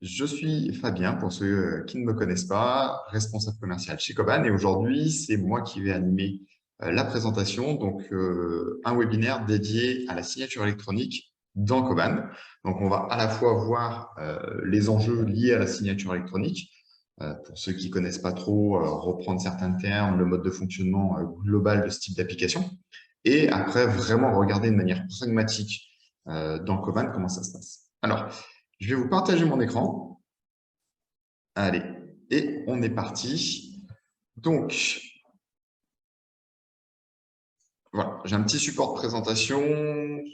Je suis Fabien, pour ceux qui ne me connaissent pas, responsable commercial chez Coban. Et aujourd'hui, c'est moi qui vais animer la présentation, donc un webinaire dédié à la signature électronique dans Coban. Donc, on va à la fois voir les enjeux liés à la signature électronique, pour ceux qui ne connaissent pas trop, reprendre certains termes, le mode de fonctionnement global de ce type d'application. Et après, vraiment regarder de manière pragmatique dans Coban comment ça se passe. Alors, je vais vous partager mon écran. Allez, et on est parti. Donc, voilà, j'ai un petit support de présentation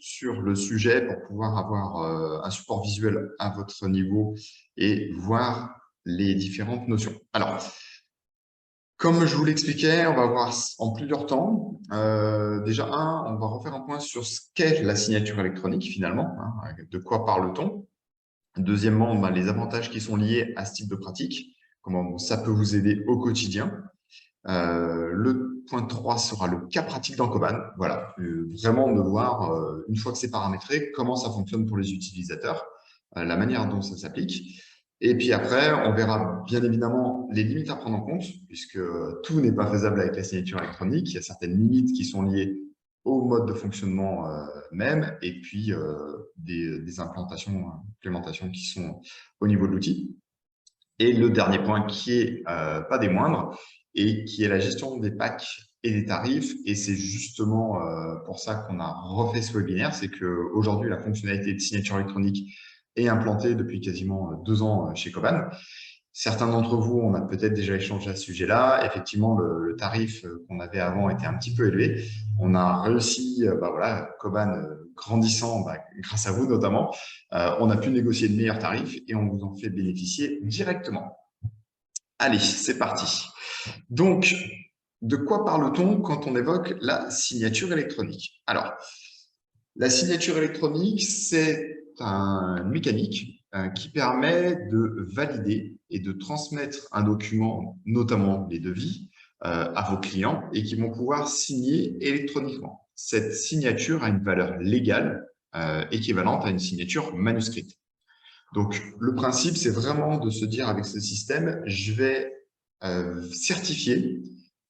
sur le sujet pour pouvoir avoir un support visuel à votre niveau et voir les différentes notions. Alors, comme je vous l'expliquais, on va voir en plusieurs temps. Déjà, on va refaire un point sur ce qu'est la signature électronique finalement, hein, de quoi parle-t-on. Deuxièmement, les avantages qui sont liés à ce type de pratique, comment ça peut vous aider au quotidien. Le point 3 sera le cas pratique dans Coban. Voilà, vraiment de voir, une fois que c'est paramétré, comment ça fonctionne pour les utilisateurs, la manière dont ça s'applique. Et puis après, on verra bien évidemment les limites à prendre en compte, puisque tout n'est pas faisable avec la signature électronique. Il y a certaines limites qui sont liées au mode de fonctionnement même, et puis des implémentations qui sont au niveau de l'outil. Et le dernier point qui est pas des moindres, et qui est la gestion des packs et des tarifs. Et c'est justement pour ça qu'on a refait ce webinaire, c'est qu'aujourd'hui, la fonctionnalité de signature électronique est implantée depuis quasiment 2 ans chez Coban. Certains d'entre vous, on a peut-être déjà échangé à ce sujet-là. Effectivement, le tarif qu'on avait avant était un petit peu élevé. On a réussi, voilà, Coban grandissant, grâce à vous notamment, on a pu négocier de meilleurs tarifs et on vous en fait bénéficier directement. Allez, c'est parti. Donc, de quoi parle-t-on quand on évoque la signature électronique? Alors, la signature électronique, c'est une mécanique qui permet de valider et de transmettre un document, notamment les devis, à vos clients et qui vont pouvoir signer électroniquement. Cette signature a une valeur légale équivalente à une signature manuscrite. Donc, le principe, c'est vraiment de se dire avec ce système, je vais certifier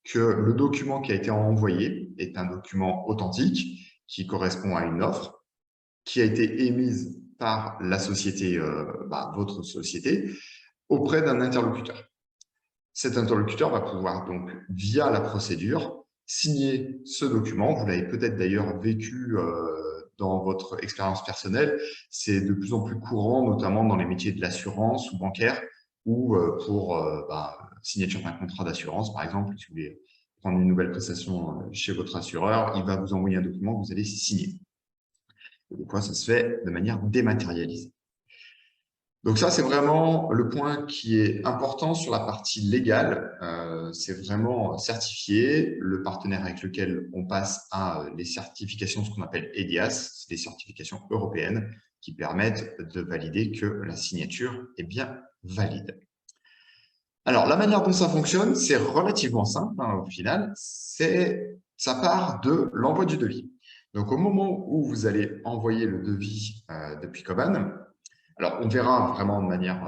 que le document qui a été envoyé est un document authentique qui correspond à une offre qui a été émise par la société, votre société, auprès d'un interlocuteur. Cet interlocuteur va pouvoir donc, via la procédure, signer ce document. Vous l'avez peut-être d'ailleurs vécu dans votre expérience personnelle. C'est de plus en plus courant, notamment dans les métiers de l'assurance ou bancaire, ou pour signature d'un contrat d'assurance, par exemple, si vous voulez prendre une nouvelle prestation chez votre assureur, il va vous envoyer un document que vous allez signer. Et des fois, ça se fait de manière dématérialisée. Donc ça, c'est vraiment le point qui est important sur la partie légale. C'est vraiment certifié. Le partenaire avec lequel on passe à les certifications, ce qu'on appelle EDIAS, c'est des certifications européennes qui permettent de valider que la signature est bien valide. Alors, la manière dont ça fonctionne, c'est relativement simple au final. Ça part de l'envoi du devis. Donc, au moment où vous allez envoyer le devis depuis Coban, alors, on verra vraiment de manière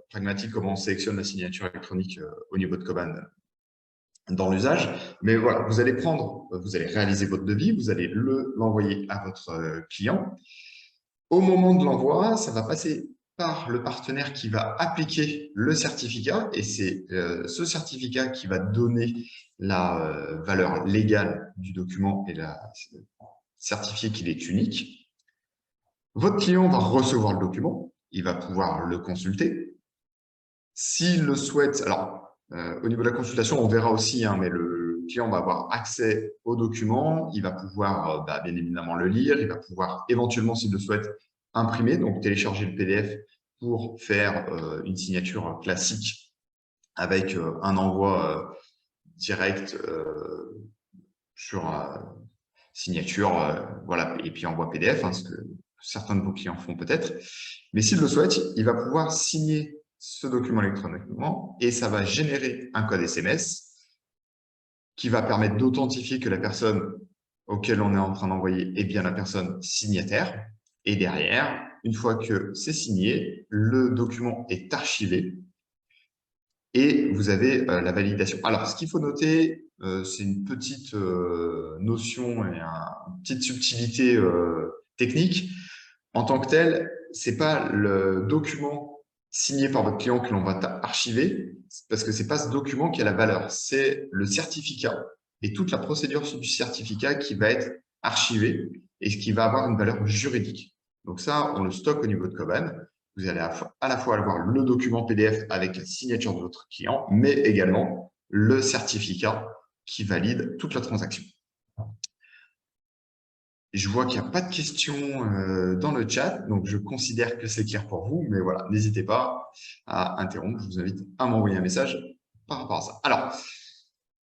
pragmatique comment on sélectionne la signature électronique au niveau de Coban dans l'usage. Mais voilà, vous allez réaliser votre devis, vous allez l'envoyer à votre client. Au moment de l'envoi, ça va passer par le partenaire qui va appliquer le certificat, et c'est ce certificat qui va donner la valeur légale du document et certifier qu'il est unique. Votre client va recevoir le document, il va pouvoir le consulter. S'il le souhaite, alors au niveau de la consultation, on verra aussi, mais le client va avoir accès au document, il va pouvoir bien évidemment le lire, il va pouvoir éventuellement, s'il le souhaite, imprimer, donc télécharger le PDF pour faire une signature classique avec un envoi direct sur signature, voilà, et puis envoi PDF, ce que certains de vos clients font peut-être. Mais s'il le souhaite, il va pouvoir signer ce document électroniquement et ça va générer un code SMS qui va permettre d'authentifier que la personne auquel on est en train d'envoyer est bien la personne signataire. Et derrière, Une fois que c'est signé, le document est archivé et vous avez la validation. Alors, ce qu'il faut noter, c'est une petite notion et une petite subtilité technique. En tant que tel, ce n'est pas le document signé par votre client que l'on va archiver, parce que ce n'est pas ce document qui a la valeur, c'est le certificat et toute la procédure du certificat qui va être archivée et qui va avoir une valeur juridique. Donc ça, on le stocke au niveau de Koban. Vous allez à la fois avoir le document PDF avec la signature de votre client, mais également le certificat qui valide toute la transaction. Je vois qu'il n'y a pas de questions dans le chat, donc je considère que c'est clair pour vous, mais voilà, n'hésitez pas à interrompre. Je vous invite à m'envoyer un message par rapport à ça. Alors,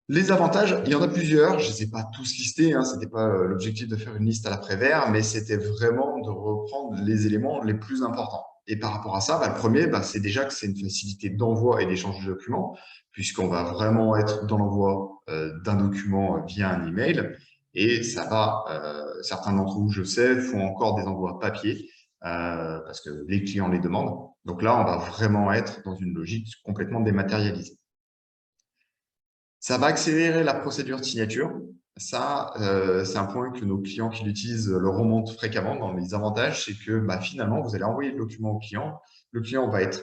les avantages, il y en a plusieurs, je ne les ai pas tous listés, hein, ce n'était pas l'objectif de faire une liste à l'après-vert, mais c'était vraiment de reprendre les éléments les plus importants. Et par rapport à ça, le premier, c'est déjà que c'est une facilité d'envoi et d'échange de documents, puisqu'on va vraiment être dans l'envoi d'un document via un email. Et ça va, certains d'entre vous, je sais, font encore des envois papier parce que les clients les demandent. Donc là, on va vraiment être dans une logique complètement dématérialisée. Ça va accélérer la procédure de signature. Ça, c'est un point que nos clients qui l'utilisent le remontent fréquemment dans les avantages, c'est que finalement, vous allez envoyer le document au client. Le client va être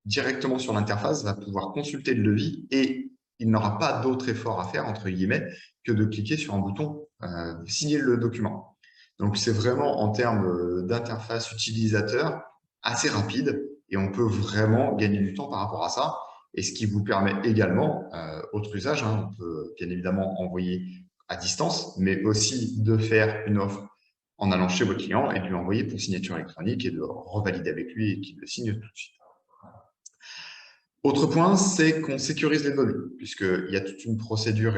directement sur l'interface, va pouvoir consulter le devis et il n'aura pas d'autre effort à faire, entre guillemets, que de cliquer sur un bouton « Signer le document ». Donc, c'est vraiment en termes d'interface utilisateur assez rapide et on peut vraiment gagner du temps par rapport à ça. Et ce qui vous permet également, autre usage, hein, on peut bien évidemment envoyer à distance, mais aussi de faire une offre en allant chez votre client et de lui envoyer pour signature électronique et de revalider avec lui et qu'il le signe tout de suite. Autre point, c'est qu'on sécurise les données, puisqu'il y a toute une procédure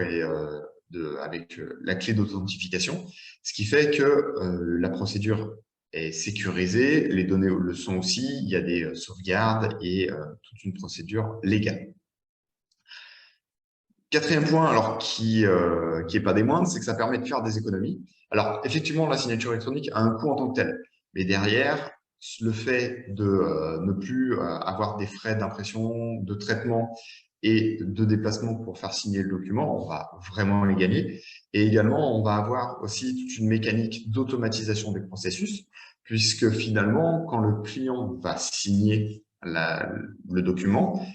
avec la clé d'authentification, ce qui fait que la procédure est sécurisée, les données le sont aussi, il y a des sauvegardes et toute une procédure légale. Quatrième point, alors qui est pas des moindres, c'est que ça permet de faire des économies. Alors, effectivement, la signature électronique a un coût en tant que tel, mais derrière, le fait de ne plus avoir des frais d'impression, de traitement et de déplacement pour faire signer le document, on va vraiment les gagner. Et également, on va avoir aussi toute une mécanique d'automatisation des processus, puisque finalement, quand le client va signer le document,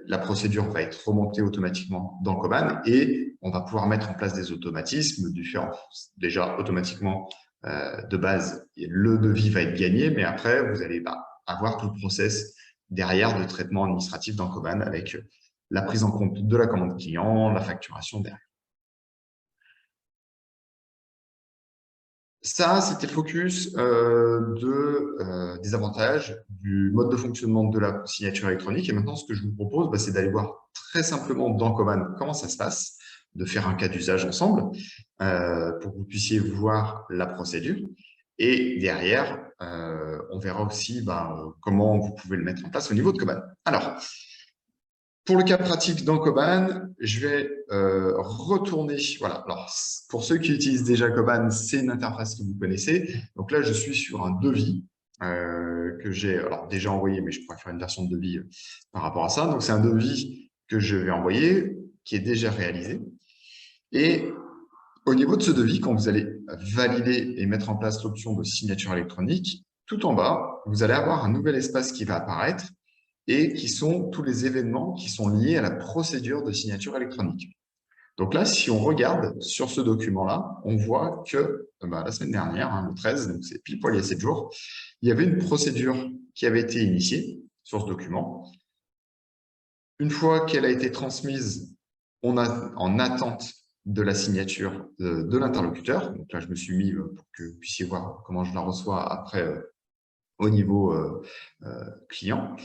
la procédure va être remontée automatiquement dans Koban et on va pouvoir mettre en place des automatismes différents. Déjà, automatiquement, de base, le devis va être gagné, mais après, vous allez avoir tout le process derrière de traitement administratif dans Koban avec la prise en compte de la commande client, la facturation derrière. Ça, c'était le focus des avantages du mode de fonctionnement de la signature électronique. Et maintenant, ce que je vous propose, c'est d'aller voir très simplement dans Koban comment ça se passe, de faire un cas d'usage ensemble pour que vous puissiez voir la procédure. Et derrière, on verra aussi comment vous pouvez le mettre en place au niveau de Koban. Alors, pour le cas pratique dans Koban, je vais retourner. Voilà. Alors, pour ceux qui utilisent déjà Koban, c'est une interface que vous connaissez. Donc là, je suis sur un devis que j'ai déjà envoyé, mais je pourrais faire une version de devis par rapport à ça. Donc, c'est un devis que je vais envoyer, qui est déjà réalisé. Et au niveau de ce devis, quand vous allez valider et mettre en place l'option de signature électronique, tout en bas, vous allez avoir un nouvel espace qui va apparaître et qui sont tous les événements qui sont liés à la procédure de signature électronique. Donc là, si on regarde sur ce document-là, on voit que la semaine dernière, le 13, donc c'est pile poil il y a 7 jours, il y avait une procédure qui avait été initiée sur ce document. Une fois qu'elle a été transmise, on a en attente de la signature de l'interlocuteur. Donc là, je me suis mis pour que vous puissiez voir comment je la reçois après au niveau client.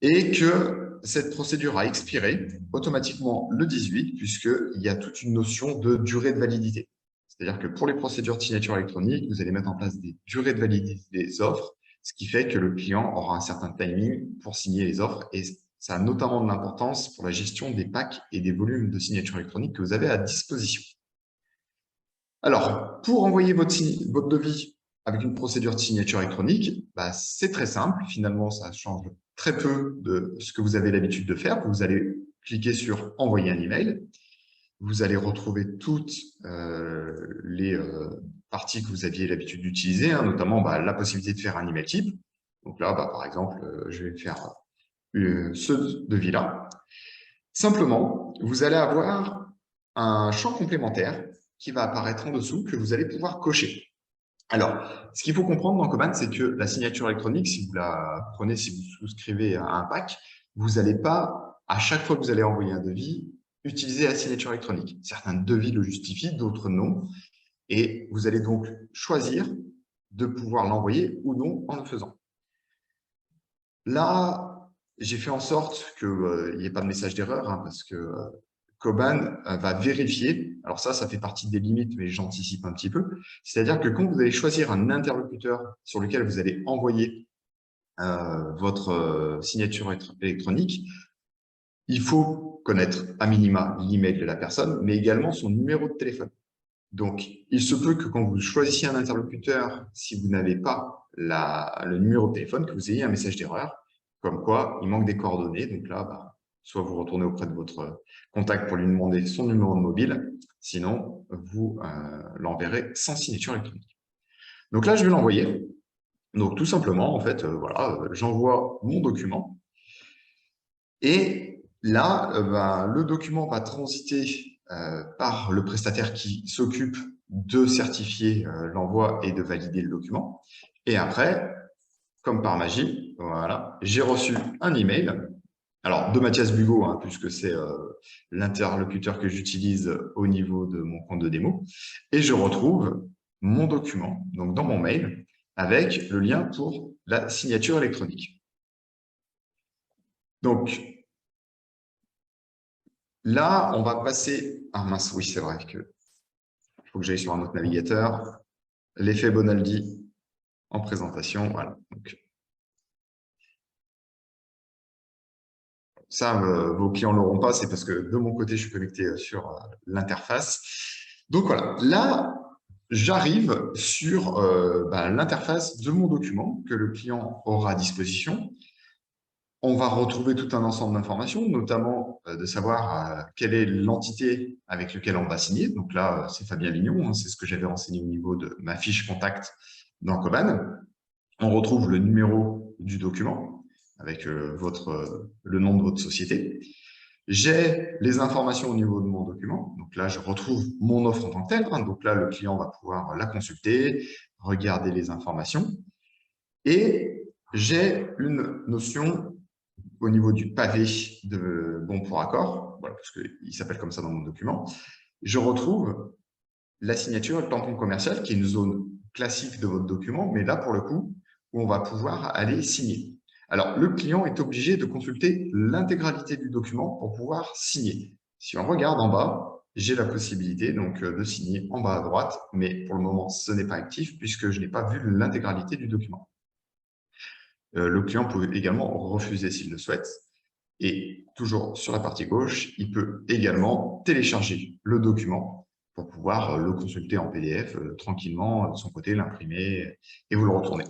Et que cette procédure a expiré automatiquement le 18, puisqu'il y a toute une notion de durée de validité. C'est-à-dire que pour les procédures de signature électronique, vous allez mettre en place des durées de validité des offres, ce qui fait que le client aura un certain timing pour signer les offres. Et ça a notamment de l'importance pour la gestion des packs et des volumes de signature électronique que vous avez à disposition. Alors, pour envoyer votre devis avec une procédure de signature électronique, bah, c'est très simple. Finalement, ça change très peu de ce que vous avez l'habitude de faire. Vous allez cliquer sur « Envoyer un email ». Vous allez retrouver toutes les parties que vous aviez l'habitude d'utiliser, hein, notamment bah, la possibilité de faire un email type. Donc là, bah, par exemple, je vais faire ce devis-là. Simplement, vous allez avoir un champ complémentaire qui va apparaître en dessous que vous allez pouvoir cocher. Alors, ce qu'il faut comprendre dans Coban, c'est que la signature électronique, si vous la prenez, si vous souscrivez à un pack, vous n'allez pas, à chaque fois que vous allez envoyer un devis, utiliser la signature électronique. Certains devis le justifient, d'autres non. Et vous allez donc choisir de pouvoir l'envoyer ou non en le faisant. Là, j'ai fait en sorte qu'il n'y ait pas de message d'erreur, hein, parce que Coban va vérifier. Alors ça fait partie des limites, mais j'anticipe un petit peu. C'est-à-dire que quand vous allez choisir un interlocuteur sur lequel vous allez envoyer votre signature électronique, il faut connaître à minima l'email de la personne, mais également son numéro de téléphone. Donc, il se peut que quand vous choisissiez un interlocuteur, si vous n'avez pas le numéro de téléphone, que vous ayez un message d'erreur, comme quoi il manque des coordonnées. Donc là, bah, soit vous retournez auprès de votre contact pour lui demander son numéro de mobile, sinon vous l'enverrez sans signature électronique. Donc là, je vais l'envoyer. Donc tout simplement, en fait, voilà, j'envoie mon document. Et là, bah, le document va transiter par le prestataire qui s'occupe de certifier l'envoi et de valider le document. Et après, comme par magie, voilà, j'ai reçu un email. Alors, de Mathias Bugot, hein, puisque c'est l'interlocuteur que j'utilise au niveau de mon compte de démo. Et je retrouve mon document, donc dans mon mail, avec le lien pour la signature électronique. Donc, là, on va passer… Ah mince, oui, c'est vrai que il faut que j'aille sur un autre navigateur. L'effet Bonaldi en présentation. Voilà. Donc, ça, vos clients ne l'auront pas, c'est parce que de mon côté, je suis connecté sur l'interface. Donc voilà, là, j'arrive sur l'interface de mon document que le client aura à disposition. On va retrouver tout un ensemble d'informations, notamment de savoir quelle est l'entité avec laquelle on va signer. Donc là, c'est Fabien Lignon, hein, c'est ce que j'avais renseigné au niveau de ma fiche contact dans Coban. On retrouve le numéro du document avec le nom de votre société. J'ai les informations au niveau de mon document. Donc là, je retrouve mon offre en tant que telle. Hein. Donc là, le client va pouvoir la consulter, regarder les informations. Et j'ai une notion au niveau du pavé de bon pour accord, voilà, parce qu'il s'appelle comme ça dans mon document. Je retrouve la signature et le tampon commercial, qui est une zone classique de votre document, mais là, pour le coup, où on va pouvoir aller signer. Alors, le client est obligé de consulter l'intégralité du document pour pouvoir signer. Si on regarde en bas, j'ai la possibilité donc de signer en bas à droite, mais pour le moment, ce n'est pas actif puisque je n'ai pas vu l'intégralité du document. Le client peut également refuser s'il le souhaite. Et toujours sur la partie gauche, il peut également télécharger le document pour pouvoir le consulter en PDF tranquillement de son côté, l'imprimer et vous le retourner.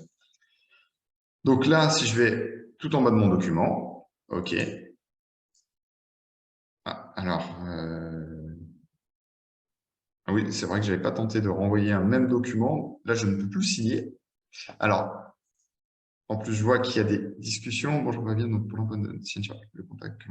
Donc là, si je vais tout en bas de mon document, OK. Ah, alors, ah oui, c'est vrai que je n'avais pas tenté de renvoyer un même document. Là, je ne peux plus le signer. Alors, en plus, je vois qu'il y a des discussions. Bonjour, Fabien, donc pour l'emploi de signature, le contact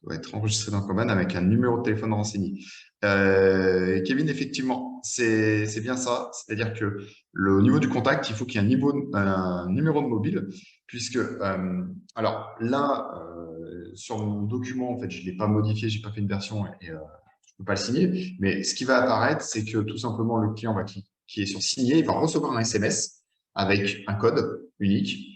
doit être enregistré dans Coban avec un numéro de téléphone renseigné. Kevin, effectivement, c'est bien ça. C'est-à-dire que au niveau du contact, il faut qu'il y ait un numéro de mobile, puisque, alors là, sur mon document, en fait, je ne l'ai pas modifié, je n'ai pas fait une version et je ne peux pas le signer. Mais ce qui va apparaître, c'est que tout simplement, le client va cliquer sur signer, il va recevoir un SMS avec un code unique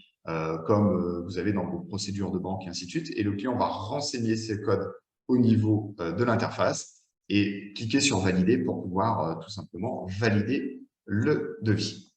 comme vous avez dans vos procédures de banque et ainsi de suite. Et le client va renseigner ces codes au niveau de l'interface et cliquer sur « Valider » pour pouvoir tout simplement valider le devis.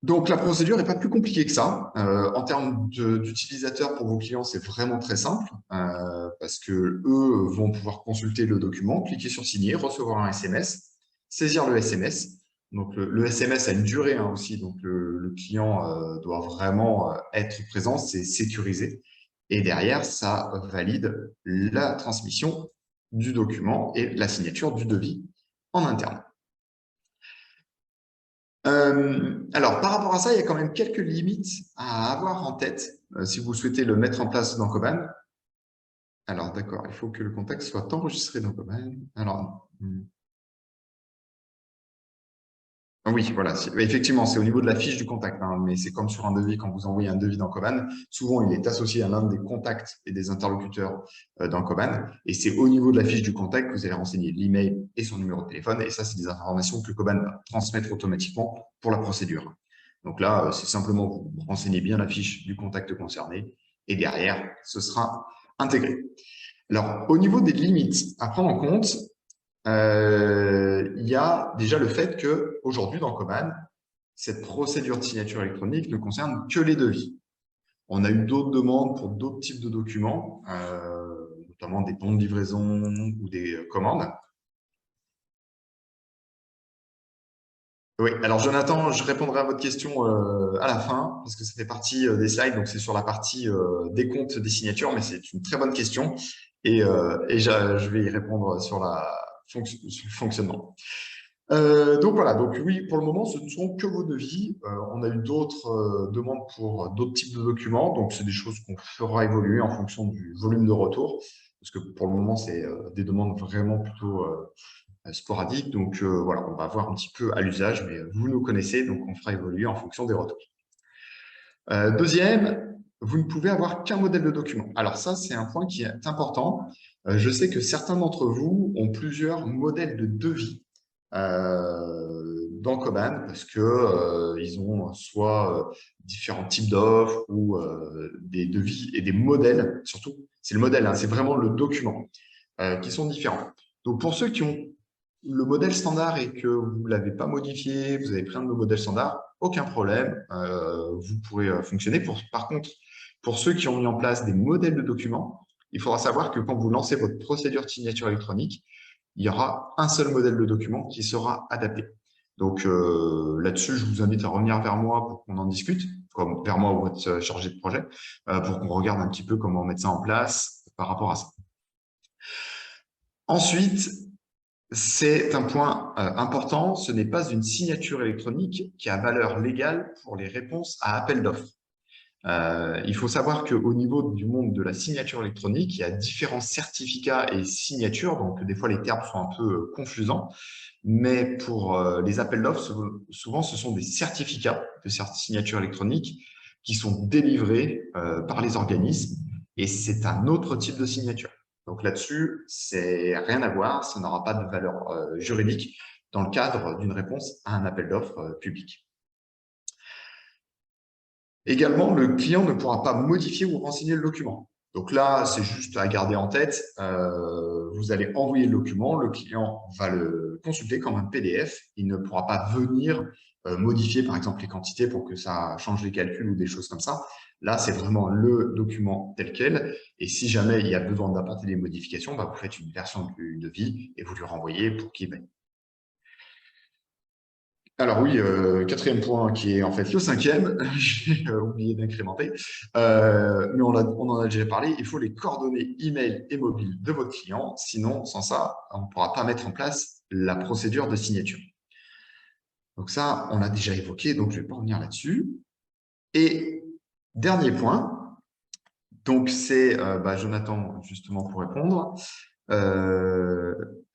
Donc, la procédure n'est pas plus compliquée que ça. En termes d'utilisateurs pour vos clients, c'est vraiment très simple parce qu'eux vont pouvoir consulter le document, cliquer sur « Signer », recevoir un SMS. saisir le SMS. Donc, le SMS a une durée aussi, donc le client doit vraiment être présent, c'est sécurisé. Et derrière, ça valide la transmission du document et la signature du devis en interne. Alors, par rapport à ça, il y a quand même quelques limites à avoir en tête si vous souhaitez le mettre en place dans Coban. Alors, d'accord, il faut que le contact soit enregistré dans Coban. Alors, oui, voilà. Effectivement, c'est au niveau de la fiche du contact, hein, mais c'est comme sur un devis, quand vous envoyez un devis dans Coban, souvent il est associé à l'un des contacts et des interlocuteurs dans Coban, et c'est au niveau de la fiche du contact que vous allez renseigner l'email et son numéro de téléphone, et ça, c'est des informations que Coban va transmettre automatiquement pour la procédure. Donc là, c'est simplement vous renseignez bien la fiche du contact concerné, et derrière, ce sera intégré. Alors, au niveau des limites à prendre en compte, il y a déjà le fait qu'aujourd'hui, dans Coban, cette procédure de signature électronique ne concerne que les devis. On a eu d'autres demandes pour d'autres types de documents, notamment des bons de livraison ou des commandes. Oui, alors Jonathan, je répondrai à votre question à la fin, parce que ça fait partie des slides, donc c'est sur la partie décompte des signatures, mais c'est une très bonne question, et je vais y répondre sur sur le fonctionnement. Donc voilà, donc oui, pour le moment, ce ne sont que vos devis. On a eu d'autres demandes pour d'autres types de documents, donc c'est des choses qu'on fera évoluer en fonction du volume de retour, parce que pour le moment, c'est des demandes vraiment plutôt sporadiques. Donc voilà, on va voir un petit peu à l'usage, mais vous nous connaissez, donc on fera évoluer en fonction des retours. Deuxième, vous ne pouvez avoir qu'un modèle de document. Alors ça, c'est un point qui est important. Je sais que certains d'entre vous ont plusieurs modèles de devis dans Coban parce que ils ont soit différents types d'offres ou des devis et des modèles, surtout, c'est le modèle, hein, c'est vraiment le document qui sont différents. Donc, pour ceux qui ont le modèle standard et que vous ne l'avez pas modifié, vous avez pris un de nos modèles standards, aucun problème, vous pourrez fonctionner. Par contre, pour ceux qui ont mis en place des modèles de documents, il faudra savoir que quand vous lancez votre procédure de signature électronique, il y aura un seul modèle de document qui sera adapté. Donc là-dessus, je vous invite à revenir vers moi pour qu'on en discute, comme vers moi ou votre chargé de projet, pour qu'on regarde un petit peu comment mettre ça en place par rapport à ça. Ensuite, c'est un point important, ce n'est pas une signature électronique qui a valeur légale pour les réponses à appel d'offres. Il faut savoir qu'au niveau du monde de la signature électronique, il y a différents certificats et signatures, donc des fois les termes sont un peu confusants, mais pour les appels d'offres, souvent ce sont des certificats de signature électronique qui sont délivrés par les organismes et c'est un autre type de signature. Donc là-dessus, c'est rien à voir, ça n'aura pas de valeur juridique dans le cadre d'une réponse à un appel d'offres public. Également, le client ne pourra pas modifier ou renseigner le document. Donc là, c'est juste à garder en tête. Vous allez envoyer le document, le client va le consulter comme un PDF. Il ne pourra pas venir modifier, par exemple, les quantités pour que ça change les calculs ou des choses comme ça. Là, c'est vraiment le document tel quel. Et si jamais il y a besoin d'apporter des modifications, vous faites une version du devis et vous lui renvoyez pour qu'il valide. Alors oui, quatrième point qui est en fait le cinquième, j'ai oublié d'incrémenter, mais on en a déjà parlé, il faut les coordonnées email et mobile de votre client, sinon sans ça, on ne pourra pas mettre en place la procédure de signature. Donc ça, on l'a déjà évoqué, donc je ne vais pas revenir là-dessus. Et dernier point, donc c'est Jonathan justement pour répondre.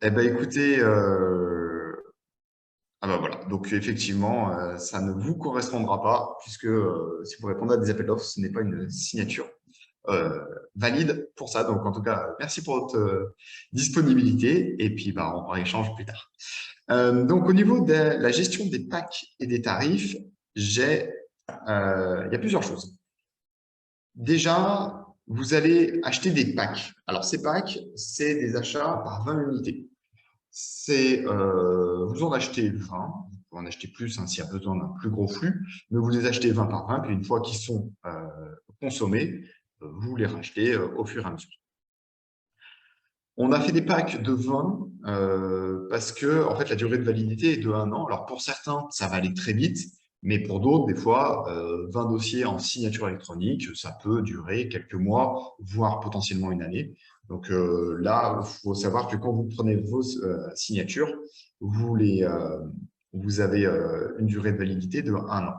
Écoutez, voilà, donc effectivement, ça ne vous correspondra pas puisque si vous répondez à des appels d'offres, ce n'est pas une signature valide pour ça. Donc en tout cas, merci pour votre disponibilité et puis on échange plus tard. Donc au niveau de la gestion des packs et des tarifs, il y a plusieurs choses. Déjà, vous allez acheter des packs. Alors ces packs, c'est des achats par 20 unités. Vous en achetez 20, vous pouvez en acheter plus s'il y a besoin d'un plus gros flux, mais vous les achetez 20 par 20, puis une fois qu'ils sont consommés, vous les rachetez au fur et à mesure. On a fait des packs de 20 parce que en fait, la durée de validité est de 1 an. Alors, pour certains, ça va aller très vite, mais pour d'autres, des fois, 20 dossiers en signature électronique, ça peut durer quelques mois, voire potentiellement une année. Donc là, il faut savoir que quand vous prenez vos signatures, vous avez une durée de validité de 1 an.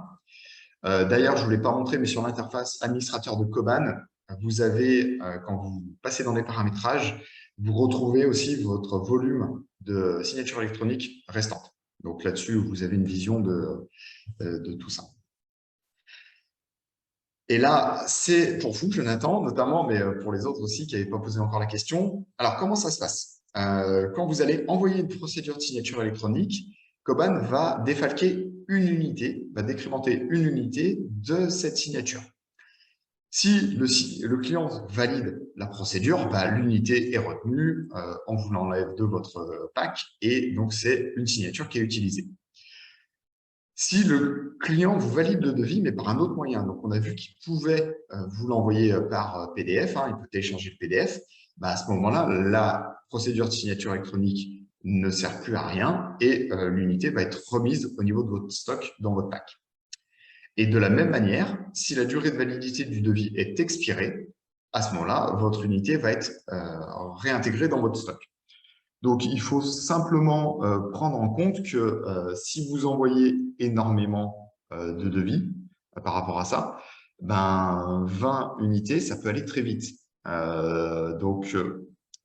D'ailleurs, je ne vous l'ai pas montré, mais sur l'interface administrateur de Coban, vous avez, quand vous passez dans les paramétrages, vous retrouvez aussi votre volume de signatures électroniques restantes. Donc là-dessus, vous avez une vision de tout ça. Et là, c'est pour vous, Jonathan, notamment, mais pour les autres aussi qui n'avaient pas posé encore la question. Alors, comment ça se passe? Quand vous allez envoyer une procédure de signature électronique, Coban va défalquer une unité, va décrémenter une unité de cette signature. Si le client valide la procédure, l'unité est retenue, on vous l'enlève de votre pack et donc c'est une signature qui est utilisée. Si le client vous valide le devis, mais par un autre moyen, donc on a vu qu'il pouvait vous l'envoyer par PDF, il peut télécharger le PDF, à ce moment-là, la procédure de signature électronique ne sert plus à rien et l'unité va être remise au niveau de votre stock dans votre pack. Et de la même manière, si la durée de validité du devis est expirée, à ce moment-là, votre unité va être réintégrée dans votre stock. Donc, il faut simplement prendre en compte que si vous envoyez énormément de devis par rapport à ça, 20 unités, ça peut aller très vite. Donc,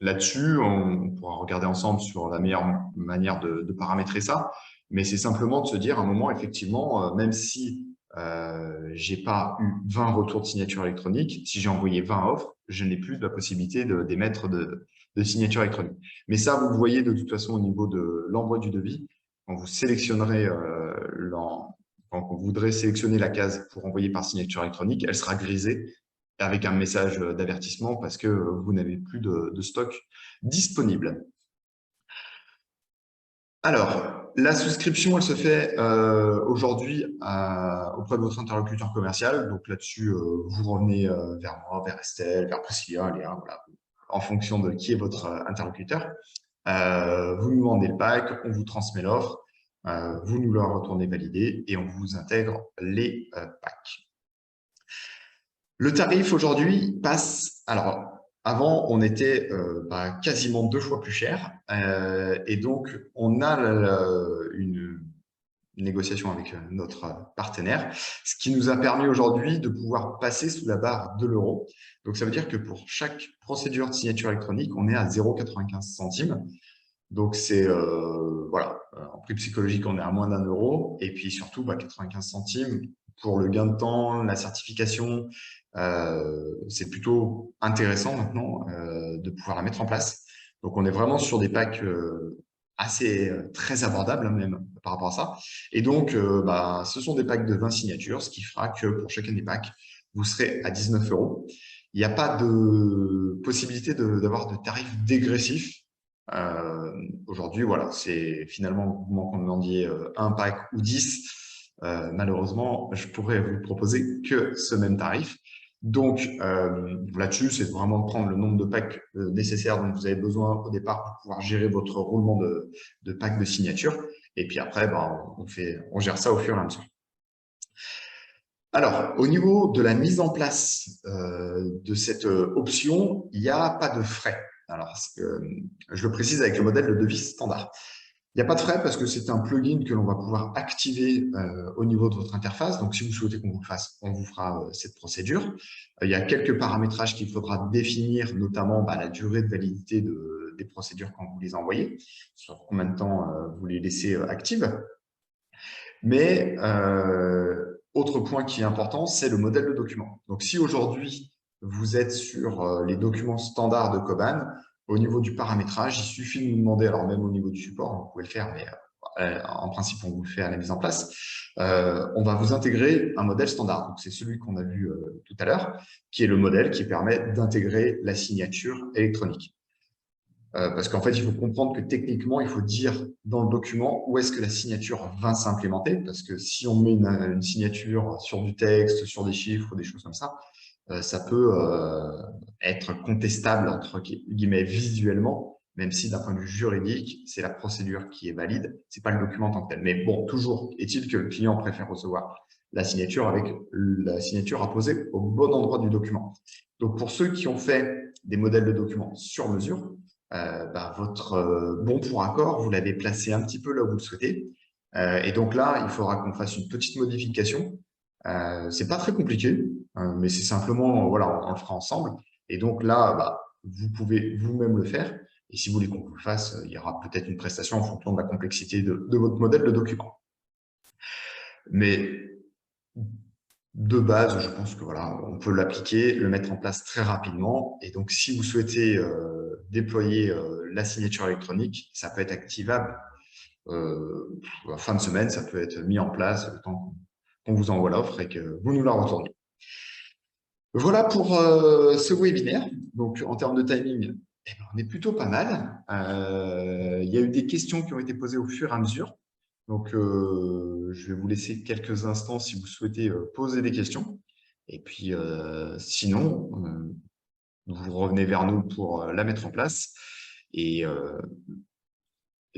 là-dessus, on pourra regarder ensemble sur la meilleure manière de paramétrer ça. Mais c'est simplement de se dire, à un moment, effectivement, même si j'ai pas eu 20 retours de signature électronique, si j'ai envoyé 20 offres, je n'ai plus de la possibilité d'émettre de signature électronique. Mais ça, vous le voyez de toute façon au niveau de l'envoi du devis. Quand vous sélectionnerez, quand vous voudrez sélectionner la case pour envoyer par signature électronique, elle sera grisée avec un message d'avertissement parce que vous n'avez plus de stock disponible. Alors, la souscription, elle se fait aujourd'hui auprès de votre interlocuteur commercial. Donc là-dessus, vous revenez vers moi, vers Estelle, vers Priscilla, Léa, voilà, en fonction de qui est votre interlocuteur. Vous nous demandez le pack, on vous transmet l'offre, vous nous la retournez validée et on vous intègre les packs. Le tarif aujourd'hui passe… Alors, avant, on était quasiment 2 fois plus cher et donc on a une négociation avec notre partenaire, ce qui nous a permis aujourd'hui de pouvoir passer sous la barre de l'euro. Donc, ça veut dire que pour chaque procédure de signature électronique, on est à 0,95 centimes. Donc, c'est voilà, en prix psychologique, on est à moins d'1 euro. Et puis surtout, 95 centimes pour le gain de temps, la certification, c'est plutôt intéressant maintenant de pouvoir la mettre en place. Donc, on est vraiment sur des packs assez très abordables même par rapport à ça. Et donc, ce sont des packs de 20 signatures, ce qui fera que pour chacun des packs, vous serez à 19 euros. Il n'y a pas de possibilité d'avoir de tarifs dégressifs. Aujourd'hui, voilà, c'est finalement, vous m'en demandiez un pack ou 10. Malheureusement, je pourrais vous proposer que ce même tarif. Donc, là-dessus, c'est vraiment de prendre le nombre de packs nécessaires dont vous avez besoin au départ pour pouvoir gérer votre roulement de packs de signature. Et puis après, on gère ça au fur et à mesure. Alors, au niveau de la mise en place de cette option, il n'y a pas de frais. Alors, je le précise avec le modèle de devis standard. Il n'y a pas de frais parce que c'est un plugin que l'on va pouvoir activer au niveau de votre interface. Donc, si vous souhaitez qu'on vous le fasse, on vous fera cette procédure. Il y a quelques paramétrages qu'il faudra définir, notamment la durée de validité des procédures quand vous les envoyez, sur combien de temps vous les laissez actives. Mais autre point qui est important, c'est le modèle de document. Donc, si aujourd'hui, vous êtes sur les documents standards de Coban, au niveau du paramétrage, il suffit de nous demander, alors même au niveau du support, vous pouvez le faire, mais en principe, on vous le fait à la mise en place, on va vous intégrer un modèle standard. Donc, c'est celui qu'on a vu tout à l'heure, qui est le modèle qui permet d'intégrer la signature électronique. Parce qu'en fait, il faut comprendre que techniquement, il faut dire dans le document où est-ce que la signature va s'implémenter. Parce que si on met une signature sur du texte, sur des chiffres, des choses comme ça, ça peut être contestable, entre guillemets, visuellement, même si d'un point de vue juridique, c'est la procédure qui est valide, c'est pas le document en tant que tel. Mais bon, toujours est-il que le client préfère recevoir la signature avec la signature apposée au bon endroit du document. Donc, pour ceux qui ont fait des modèles de documents sur mesure, votre bon pour accord, vous l'avez placé un petit peu là où vous le souhaitez. Et donc là, il faudra qu'on fasse une petite modification. C'est pas très compliqué, mais c'est simplement, voilà, on le fera ensemble. Et donc là, vous pouvez vous-même le faire. Et si vous voulez qu'on vous le fasse, il y aura peut-être une prestation en fonction de la complexité de votre modèle de document. Mais de base, je pense que voilà, on peut l'appliquer, le mettre en place très rapidement. Et donc, si vous souhaitez déployer la signature électronique, ça peut être activable fin de semaine, ça peut être mis en place le temps qu'on vous envoie l'offre et que vous nous la retournez. Voilà pour ce webinaire. Donc, en termes de timing, on est plutôt pas mal. Il y a eu des questions qui ont été posées au fur et à mesure. Donc, je vais vous laisser quelques instants si vous souhaitez poser des questions. Et puis, sinon, vous revenez vers nous pour la mettre en place. Et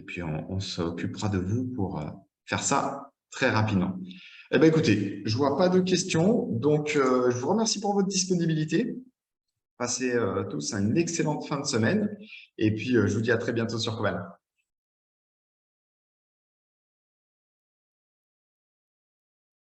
puis, on s'occupera de vous pour faire ça très rapidement. Eh bien, écoutez, je ne vois pas de questions. Donc, je vous remercie pour votre disponibilité. Passez tous une excellente fin de semaine. Et puis, je vous dis à très bientôt sur Cobal.